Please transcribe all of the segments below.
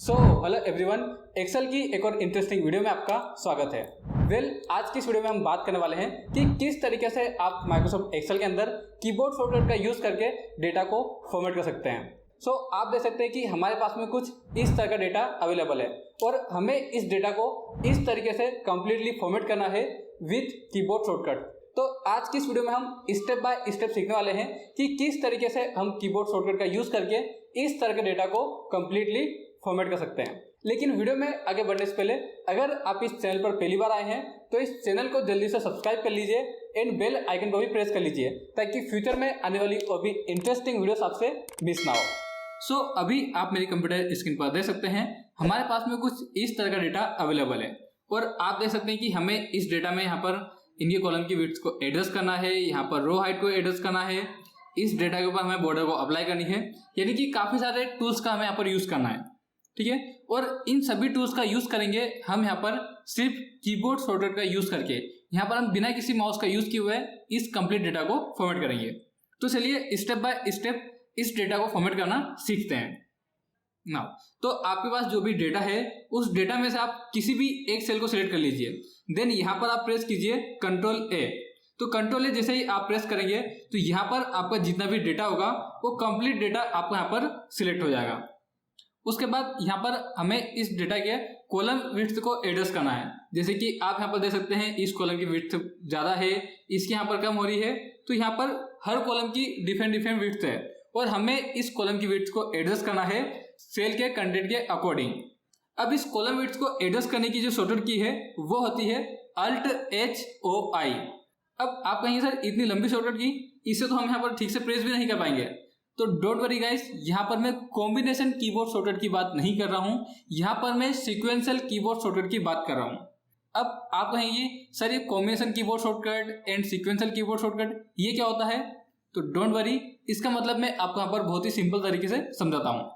Hello everyone, Excel की एक और इंटरेस्टिंग वीडियो में आपका स्वागत है। आज की इस वीडियो में हम बात करने वाले हैं कि किस तरीके से आप माइक्रोसॉफ्ट एक्सेल के अंदर कीबोर्ड शॉर्टकट का यूज़ करके डेटा को फॉर्मेट कर सकते हैं। आप देख सकते हैं कि हमारे पास में कुछ इस तरह का डेटा अवेलेबल है और हमें इस डेटा को इस तरीके से कंप्लीटली फॉर्मेट करना है विथ कीबोर्ड शॉर्टकट। तो आज की इस वीडियो में हम स्टेप बाय स्टेप सीखने वाले हैं कि किस तरीके से हम कीबोर्ड शॉर्टकट का यूज़ करके इस तरह के डेटा को कंप्लीटली फॉर्मेट कर सकते हैं। लेकिन वीडियो में आगे बढ़ने से पहले अगर आप इस चैनल पर पहली बार आए हैं तो इस चैनल को जल्दी से सब्सक्राइब कर लीजिए एंड बेल आइकन को भी प्रेस कर लीजिए ताकि फ्यूचर में आने वाली और भी इंटरेस्टिंग वीडियोस आपसे मिस ना हो। अभी आप मेरी कंप्यूटर स्क्रीन पर देख सकते हैं हमारे पास में कुछ इस तरह का डेटा अवेलेबल है और आप देख सकते हैं कि हमें इस डेटा में यहाँ पर इनके कॉलम की विड्थ को एडजस्ट करना है, यहाँ पर रो हाइट को एडजस्ट करना है, इस डेटा के ऊपर हमें बॉर्डर को अप्लाई करनी है, यानी कि काफ़ी सारे टूल्स का हमें यहाँ पर यूज़ करना है। ठीक है, और इन सभी टूल्स का यूज़ करेंगे हम यहाँ पर सिर्फ कीबोर्ड शॉर्टकट का यूज़ करके। यहाँ पर हम बिना किसी माउस का यूज़ किए हुए इस कंप्लीट डेटा को फॉर्मेट करेंगे। तो चलिए स्टेप बाय स्टेप इस डेटा को फॉर्मेट करना सीखते हैं। नाउ तो आपके पास जो भी डेटा है उस डेटा में से आप किसी भी एक सेल को सिलेक्ट कर लीजिए, देन यहाँ पर आप प्रेस कीजिए कंट्रोल ए। तो कंट्रोल ए जैसे ही आप प्रेस करेंगे तो यहाँ पर आपका जितना भी डेटा होगा वो कंप्लीट डेटा आपको यहाँ पर सिलेक्ट हो जाएगा। उसके बाद यहाँ पर हमें इस डेटा के कॉलम विड्थ को एडजस्ट करना है। जैसे कि आप यहाँ पर देख सकते हैं इस कॉलम की विड्थ ज़्यादा है, इसकी यहाँ पर कम हो रही है, तो यहाँ पर हर कॉलम की डिफरेंट विड्थ है और हमें इस कॉलम की विड्थ को एडजस्ट करना है सेल के कंटेंट के अकॉर्डिंग। अब इस कॉलम विड्थ को एडजस्ट करने की जो शॉर्टकट की है वो होती है Alt+H+O+I। अब आप कहेंगे सर इतनी लंबी शॉर्टकट की, इसे तो हम यहाँ पर ठीक से प्रेस भी नहीं कर पाएंगे। तो डोंट वरी गाइस, यहाँ पर मैं कॉम्बिनेशन कीबोर्ड शॉर्टकट की बात नहीं कर रहा हूँ, यहाँ पर मैं सीक्वेंशियल कीबोर्ड शॉर्टकट की बात कर रहा हूँ। अब आप कहेंगे सर ये combination keyboard shortcut and sequential keyboard shortcut ये क्या होता है? तो डोंट वरी, इसका मतलब मैं आपको यहाँ पर बहुत ही सिंपल तरीके से समझाता हूँ।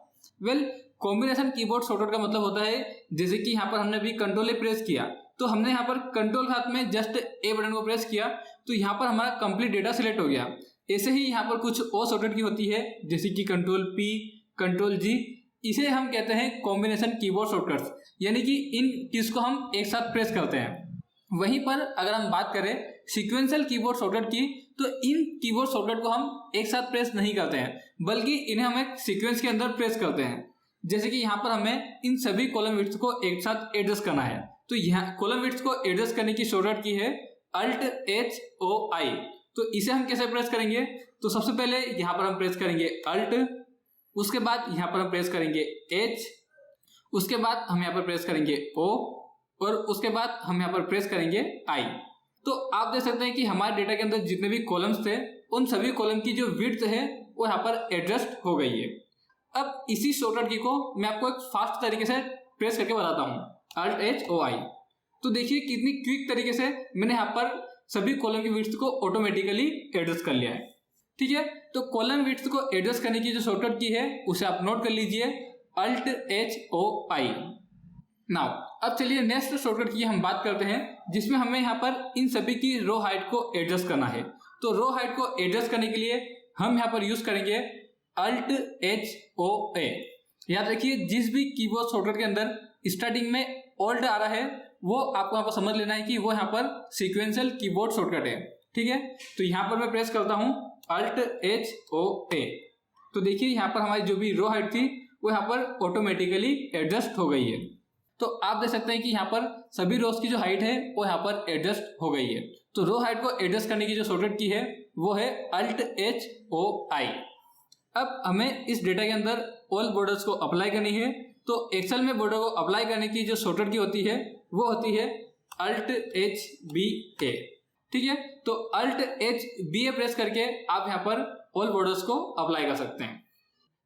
कॉम्बिनेशन कीबोर्ड शॉर्टकट का मतलब होता है जैसे कि यहाँ पर हमने अभी कंट्रोल ए प्रेस किया तो हमने यहाँ पर कंट्रोल के हाथ में जस्ट ए बटन को प्रेस किया तो यहाँ पर हमारा कंप्लीट डेटा सिलेक्ट हो गया। ऐसे ही यहाँ पर कुछ और शॉर्टकट की होती है जैसे कि कंट्रोल पी, कंट्रोल जी, इसे हम कहते हैं कॉम्बिनेशन कीबोर्ड शॉर्टकट्स, यानी कि इन कीज को हम एक साथ प्रेस करते हैं। वहीं पर अगर हम बात करें सीक्वेंशियल कीबोर्ड शॉर्टकट की तो इन कीबोर्ड शॉर्टकट को हम एक साथ प्रेस नहीं करते हैं बल्कि इन्हें हम एक सीक्वेंस के अंदर प्रेस करते हैं। जैसे कि यहाँ पर हमें इन सभी कॉलम विड्थ को एक साथ एडजस्ट करना है तो यहाँ कॉलम विड्थ को एडजस्ट करने की शॉर्टकट की है Alt+H+O+I। तो इसे हम कैसे प्रेस करेंगे? तो सबसे पहले यहाँ पर हम प्रेस करेंगे Alt, उसके बाद यहाँ पर हम प्रेस करेंगे H, उसके बाद हम यहाँ पर प्रेस करेंगे O और उसके बाद हम यहाँ पर प्रेस करेंगे I। तो आप देख सकते हैं कि हमारे डेटा के अंदर जितने भी कॉलम्स थे उन सभी कॉलम की जो विड्थ है वो यहाँ पर एडजस्ट हो गई है। अब इसी शॉर्टकट की को मैं आपको एक फास्ट तरीके से प्रेस करके बताता हूँ, Alt+H+O+I। तो देखिए कितनी क्विक तरीके से मैंने यहाँ पर सभी कॉलम की विड्थ को ऑटोमेटिकली एडजस्ट कर लिया है। ठीक है, तो कॉलम विड्थ को एडजस्ट करने की जो शॉर्टकट की है उसे आप नोट कर लीजिए, Alt+H+O+I। नाउ अब चलिए नेक्स्ट शॉर्टकट की हम बात करते हैं जिसमें हमें यहाँ पर इन सभी की रो हाइट को एडजस्ट करना है। तो रो हाइट को एडजस्ट करने के लिए हम यहाँ पर यूज करेंगे Alt+H+O+A। याद रखिए जिस भी कीबोर्ड शॉर्टकट के अंदर स्टार्टिंग में Alt आ रहा है वो आपको यहाँ पर समझ लेना है कि वो यहाँ पर सीक्वेंशियल कीबोर्ड शॉर्टकट है। ठीक है, तो यहाँ पर मैं प्रेस करता हूँ Alt+H+O+A। तो देखिए यहाँ पर हमारी जो भी रो हाइट थी वो यहाँ पर ऑटोमेटिकली एडजस्ट हो गई है। तो आप देख सकते हैं कि यहाँ पर सभी रोज की जो हाइट है वो यहाँ पर एडजस्ट हो गई है। तो रो हाइट को एडजस्ट करने की जो शॉर्टकट की है वो है Alt+H+O+I। अब हमें इस डेटा के अंदर ऑल बॉर्डर्स को अप्लाई करनी है। तो एक्सेल में बॉर्डर को अप्लाई करने की जो शॉर्टकट की होती है वो होती है Alt+H+B+A। ठीक है, तो Alt+H+B+A प्रेस करके आप यहाँ पर ऑल बॉर्डर्स को अप्लाई कर सकते हैं।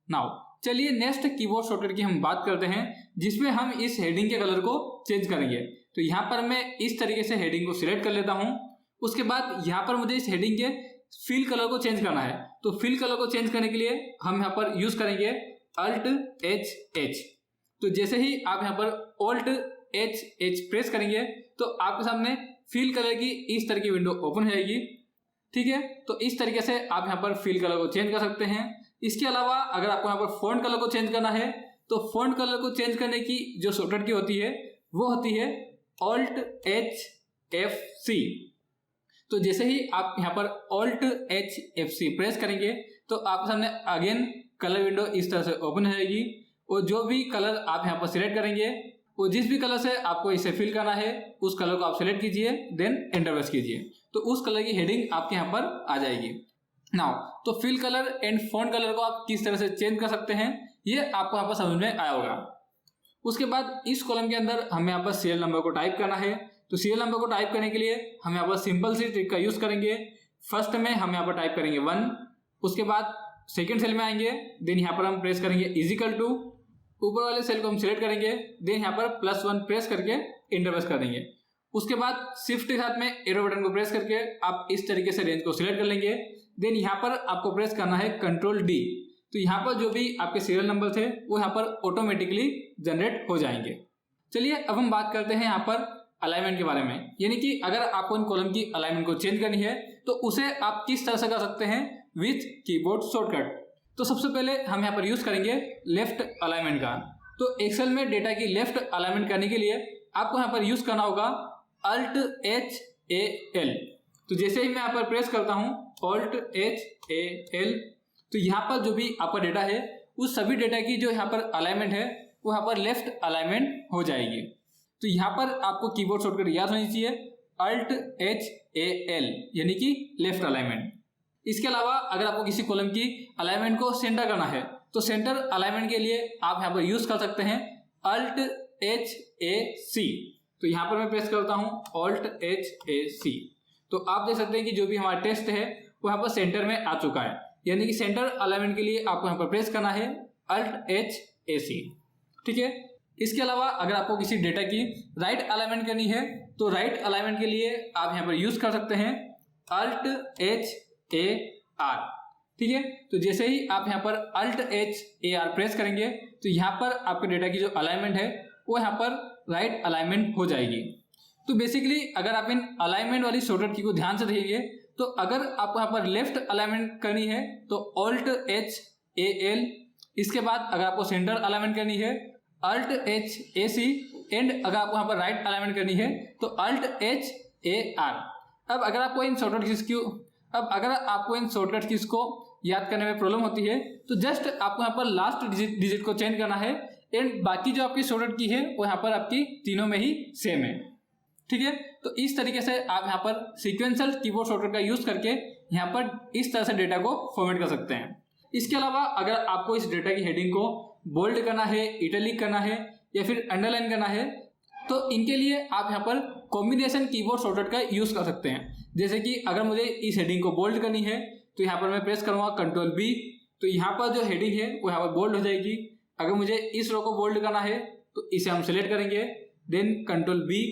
नाउ चलिए नेक्स्ट कीबोर्ड शॉर्टकट की हम बात करते हैं जिसमें हम इस हेडिंग के कलर को चेंज करेंगे। तो यहाँ पर मैं इस तरीके से हेडिंग को सिलेक्ट कर लेता हूँ। उसके बाद यहाँ पर मुझे इस हेडिंग के फिल कलर को चेंज करना है। तो फिल कलर को चेंज करने के लिए हम यहाँ पर यूज करेंगे Alt+H+H। तो जैसे ही आप यहाँ पर Alt+H+H प्रेस करेंगे तो आपके सामने फिल कलर की इस तरह की विंडो ओपन हो जाएगी। ठीक है, तो इस तरीके से आप यहाँ पर फिल कलर को चेंज कर सकते हैं। इसके अलावा अगर आपको यहाँ पर फॉन्ट कलर को चेंज करना है तो फॉन्ट कलर को चेंज करने की जो शॉर्टकट की होती है वो होती है Alt H F C। तो जैसे ही आप यहाँ पर Alt H F C press करेंगे तो आपके सामने अगेन कलर विंडो इस तरह से ओपन हो जाएगी और जो भी कलर आप यहाँ पर सिलेक्ट करेंगे वो जिस भी कलर से आपको इसे फिल करना है उस कलर को आप सिलेक्ट कीजिए, देन एंटर प्रेस कीजिए तो उस कलर की हेडिंग आपके यहाँ पर आ जाएगी। नाउ तो fill colour and font colour को आप किस तरह से चेंज कर सकते हैं ये आपको यहाँ पर समझ में आया होगा। उसके बाद इस कॉलम के अंदर हमें यहाँ पर सीरियल नंबर को टाइप करना है। तो सीरियल नंबर को टाइप करने के लिए हम यहाँ पर सिंपल सी ट्रिक का यूज करेंगे। फर्स्ट में हम यहाँ पर टाइप करेंगे 1, उसके बाद सेकेंड सेल में आएंगे, देन यहाँ पर हम प्रेस करेंगे इजिकल टू, ऊपर वाले सेल को हम सिलेक्ट करेंगे, देन यहाँ पर +1 प्रेस करके इंटर प्रेस कर देंगे। उसके बाद शिफ्ट के साथ में एरो बटन को प्रेस करके आप इस तरीके से रेंज को सिलेक्ट कर लेंगे। देन यहाँ पर आपको प्रेस करना है Ctrl D। तो यहाँ पर जो भी आपके सीरियल नंबर थे वो यहाँ पर ऑटोमेटिकली जनरेट हो जाएंगे। चलिए अब हम बात करते हैं यहाँ पर अलाइनमेंट के बारे में, यानी कि अगर आपको इन कॉलम की अलाइनमेंट को चेंज करनी है तो उसे आप किस तरह से कर सकते हैं विथ कीबोर्ड शॉर्टकट। तो सबसे पहले हम यहाँ पर यूज करेंगे लेफ्ट अलाइनमेंट का। तो एक्सेल में डेटा की लेफ्ट अलाइनमेंट करने के लिए आपको यहाँ पर यूज करना होगा Alt H A L। तो जैसे ही मैं यहाँ पर प्रेस करता हूँ Alt H A L, तो यहाँ पर जो भी आपका डेटा है उस सभी डेटा की जो यहाँ पर अलाइनमेंट है वो यहाँ पर लेफ्ट अलाइनमेंट हो जाएगी। तो यहाँ पर आपको कीबोर्ड शॉर्टकट याद होनी चाहिए Alt H A L यानी कि लेफ्ट अलाइनमेंट। इसके अलावा अगर आपको किसी कॉलम की अलाइनमेंट को सेंटर करना है तो सेंटर अलाइनमेंट के लिए आप यहाँ पर यूज कर सकते हैं Alt H A C। तो यहाँ पर मैं प्रेस करता हूँ Alt H A C। तो आप देख सकते हैं कि जो भी हमारा टेक्स्ट है वो यहाँ पर सेंटर में आ चुका है, यानी कि सेंटर अलाइनमेंट के लिए आपको यहाँ पर प्रेस करना है Alt H A C। ठीक है। इसके अलावा अगर आपको किसी डेटा की राइट अलाइनमेंट करनी है तो राइट अलाइनमेंट के लिए आप यहाँ पर यूज कर सकते हैं Alt H A R। ठीक है। तो जैसे ही आप यहाँ पर Alt H A R press करेंगे तो यहाँ पर आपके डेटा की जो अलाइनमेंट है वो यहाँ पर राइट अलाइनमेंट हो जाएगी। तो बेसिकली अगर आप इन अलाइनमेंट वाली शॉर्टकट की को ध्यान से देखेंगे तो अगर आपको यहाँ पर लेफ्ट अलाइनमेंट करनी है तो Alt H A L, इसके बाद अगर आपको सेंटर अलाइनमेंट करनी है Alt H A C, and अगर आपको यहाँ पर राइट अलाइनमेंट करनी है तो Alt H A R। अब अगर आपको इन शॉर्टकट कीज को याद करने में प्रॉब्लम होती है तो जस्ट आपको यहाँ पर लास्ट डिजिट को चेंज करना है एंड बाकी जो आपकी शॉर्टकट की है वो यहाँ पर आपकी तीनों में ही सेम है। ठीक है। तो इस तरीके से आप यहाँ पर सीक्वेंशियल कीबोर्ड शॉर्टकट का यूज करके यहाँ पर इस तरह से डेटा को फॉर्मेट कर सकते हैं। इसके अलावा अगर आपको इस डेटा की हेडिंग को बोल्ड करना है, इटैलिक करना है या फिर अंडरलाइन करना है तो इनके लिए आप यहाँ पर कॉम्बिनेशन कीबोर्ड शॉर्टकट का यूज कर सकते हैं। जैसे कि अगर मुझे इस हेडिंग को बोल्ड करनी है तो यहाँ पर मैं प्रेस करूँगा Ctrl B, तो यहाँ पर जो हेडिंग है वो यहाँ पर बोल्ड हो जाएगी। अगर मुझे इस रो को बोल्ड करना है तो इसे हम सिलेक्ट करेंगे, देन Ctrl B,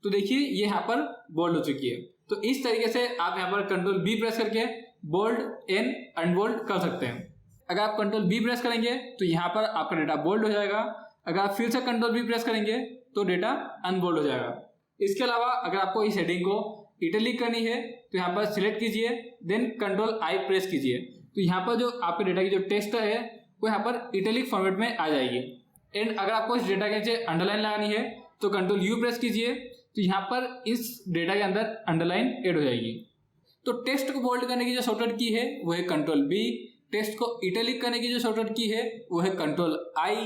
तो देखिए ये यहाँ पर बोल्ड हो चुकी है। तो इस तरीके से आप यहाँ पर Ctrl B प्रेस करके बोल्ड एंड अनबोल्ड कर सकते हैं। अगर आप Ctrl B प्रेस करेंगे तो यहाँ पर आपका डेटा बोल्ड हो जाएगा, अगर आप फिर से Ctrl B प्रेस करेंगे तो डेटा अनबोल्ड हो जाएगा। इसके अलावा अगर आपको इस हेडिंग को इटैलिक करनी है तो यहाँ पर सिलेक्ट कीजिए, देन Ctrl I प्रेस कीजिए, तो यहाँ पर जो आपके डेटा की जो टेक्स्ट है वो यहाँ पर इटैलिक फॉर्मेट में आ जाएगी। एंड अगर आपको इस डेटा के नीचे अंडरलाइन लगानी है तो Ctrl U प्रेस कीजिए, तो यहाँ पर इस डेटा के अंदर अंडरलाइन ऐड हो जाएगी। तो टेक्स्ट को बोल्ड करने की जो शॉर्टकट की है वो है Ctrl B, टेक्स्ट को इटैलिक करने की जो शॉर्टकट की है वो है Ctrl I,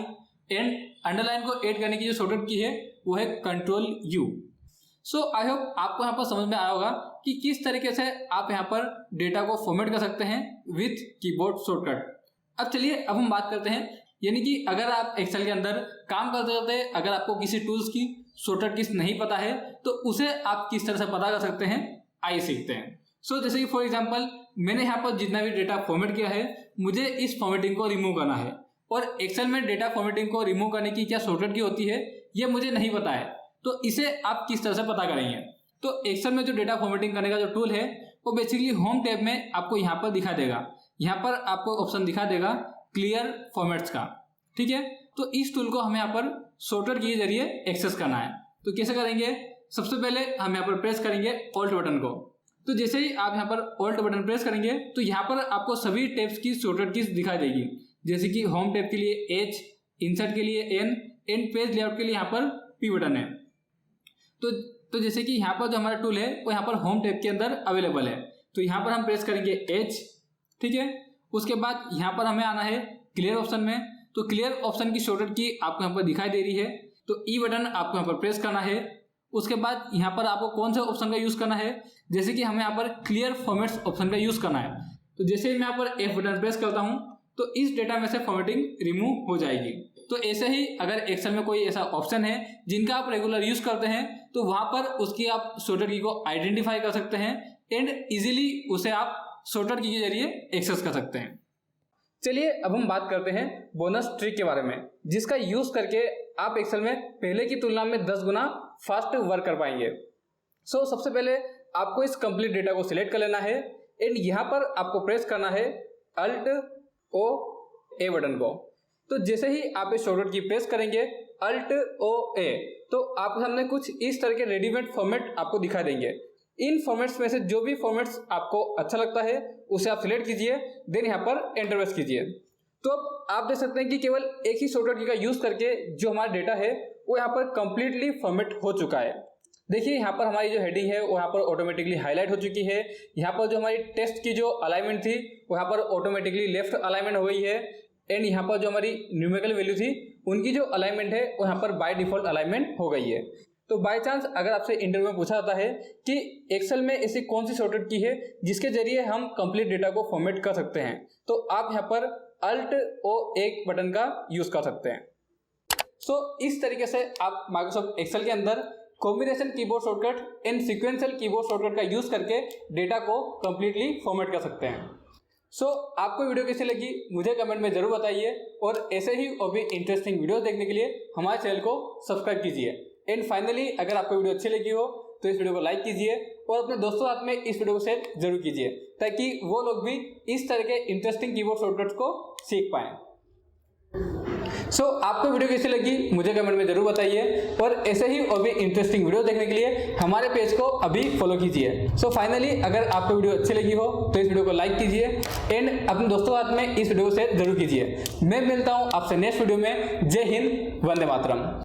एंड अंडरलाइन को ऐड करने की जो शॉर्टकट की है वो है Ctrl U। So I hope आपको यहाँ पर समझ में आया होगा कि किस तरीके से आप यहाँ पर डेटा को फॉर्मेट कर सकते हैं विथ कीबोर्ड शॉर्टकट। अब चलिए अब हम बात करते हैं, यानी कि अगर आप एक्सेल के अंदर काम करते करते अगर आपको किसी टूल्स की शॉर्टकट कीज नहीं पता है तो उसे आप किस तरह से पता कर सकते हैं, आइए सीखते हैं। सो जैसे कि फॉर एग्जांपल मैंने यहाँ पर जितना भी डेटा फॉर्मेट किया है मुझे इस फॉर्मेटिंग को रिमूव करना है, और एक्सेल में डेटा फॉर्मेटिंग को रिमूव करने की क्या शॉर्टकट की होती है ये मुझे नहीं पता है, तो इसे आप किस तरह से पता करेंगे। तो एक्सेल में जो डेटा फॉर्मेटिंग करने का जो टूल है वो बेसिकली होम टैब में आपको यहाँ पर दिखा देगा, यहाँ पर आपको ऑप्शन दिखा देगा क्लियर फॉर्मेट्स का। ठीक है। तो इस टूल को हमें यहाँ पर शॉर्टकट के जरिए एक्सेस करना है। तो कैसे करेंगे, सबसे पहले हम यहाँ पर प्रेस करेंगे ऑल्ट बटन को। तो जैसे ही आप यहाँ पर ऑल्ट बटन प्रेस करेंगे तो यहाँ पर आपको सभी टैब्स की शॉर्टकट कीज दिखाई देगी, जैसे कि होम टैब के लिए H, इंसर्ट के लिए एन, एंड पेज लेआउट के लिए यहाँ पर पी बटन है। तो जैसे कि यहाँ पर जो हमारा टूल है वो यहाँ पर होम टैब के अंदर अवेलेबल है। तो यहाँ पर हम प्रेस करेंगे एच, ठीक है। उसके बाद यहाँ पर हमें आना है क्लियर ऑप्शन में। तो क्लियर ऑप्शन की शॉर्टकट की आपको यहाँ पर दिखाई दे रही है, तो ई बटन आपको यहाँ पर प्रेस करना है। उसके बाद यहाँ पर आपको कौन सा ऑप्शन का यूज़ करना है, जैसे कि हमें यहाँ पर क्लियर फॉर्मेट्स ऑप्शन का यूज़ करना है। तो जैसे मैं यहाँ पर एफ बटन प्रेस करता हूँ तो इस डेटा में से फॉर्मेटिंग रिमूव हो जाएगी। तो ऐसे ही अगर एक्सेल में कोई ऐसा ऑप्शन है जिनका आप रेगुलर यूज़ करते हैं तो वहाँ पर उसकी आप शॉर्टकट की को आइडेंटिफाई कर सकते हैं एंड इजीली उसे आप शॉर्टकट की के जरिए एक्सेस कर सकते हैं। चलिए अब हम बात करते हैं बोनस ट्रिक के बारे में, जिसका यूज़ करके आप एक्सेल में पहले की तुलना में 10 गुना फास्ट वर्क कर पाएंगे। सो सबसे पहले आपको इस कंप्लीट डेटा को सिलेक्ट कर लेना है एंड यहाँ पर आपको प्रेस करना है अल्ट ओ ए बटन को। तो जैसे ही आप इस शॉर्टकट की प्रेस करेंगे अल्ट ओ ए, तो आपके सामने कुछ इस तरह के रेडीमेड फॉर्मेट आपको दिखा देंगे। इन फॉर्मेट्स में से जो भी फॉर्मेट्स आपको अच्छा लगता है उसे आप सिलेक्ट कीजिए, देन यहाँ पर एंटर प्रेस कीजिए। तो अब आप देख सकते हैं कि केवल एक ही शॉर्टकट की का यूज़ करके जो हमारा डेटा है वो यहाँ पर कंप्लीटली फॉर्मेट हो चुका है। देखिए यहाँ पर हमारी जो हेडिंग है वो यहाँ पर ऑटोमेटिकली हाईलाइट हो चुकी है। यहाँ पर जो हमारी टेक्स्ट की जो अलाइनमेंट थी वो यहाँ पर ऑटोमेटिकली लेफ्ट अलाइनमेंट हो गई है एंड यहाँ पर जो हमारी न्यूमेरिकल वैल्यू थी उनकी जो अलाइनमेंट है वो यहाँ पर बाय डिफॉल्ट अलाइनमेंट हो गई है। तो बाय चांस अगर आपसे इंटरव्यू में पूछा जाता है कि एक्सेल में ऐसी कौन सी शॉर्टकट की है जिसके जरिए हम कंप्लीट डेटा को फॉर्मेट कर सकते हैं, तो आप यहाँ पर अल्ट ओ एक बटन का यूज़ कर सकते हैं। सो इस तरीके से आप माइक्रोसॉफ्ट एक्सेल के अंदर combination keyboard shortcut and sequential keyboard shortcut का यूज़ करके डेटा को कंप्लीटली फॉर्मेट कर सकते हैं। सो आपको वीडियो कैसी लगी मुझे कमेंट में ज़रूर बताइए और ऐसे ही और भी इंटरेस्टिंग वीडियो देखने के लिए हमारे चैनल को सब्सक्राइब कीजिए। एंड फाइनली अगर आपको वीडियो अच्छी लगी हो तो इस वीडियो को लाइक कीजिए और अपने दोस्तों साथ में इस वीडियो को शेयर जरूर कीजिए ताकि वो लोग भी इस तरह के इंटरेस्टिंग कीबोर्ड शॉर्टकट्स को सीख पाएँ। सो आपको वीडियो कैसी लगी मुझे कमेंट में जरूर बताइए और ऐसे ही और भी इंटरेस्टिंग वीडियो देखने के लिए हमारे पेज को अभी फॉलो कीजिए। सो फाइनली अगर आपको वीडियो अच्छी लगी हो तो इस वीडियो को लाइक कीजिए एंड अपने दोस्तों के साथ में इस वीडियो को शेयर जरूर कीजिए। मैं मिलता हूँ आपसे नेक्स्ट वीडियो में। जय हिंद, वंदे मातरम।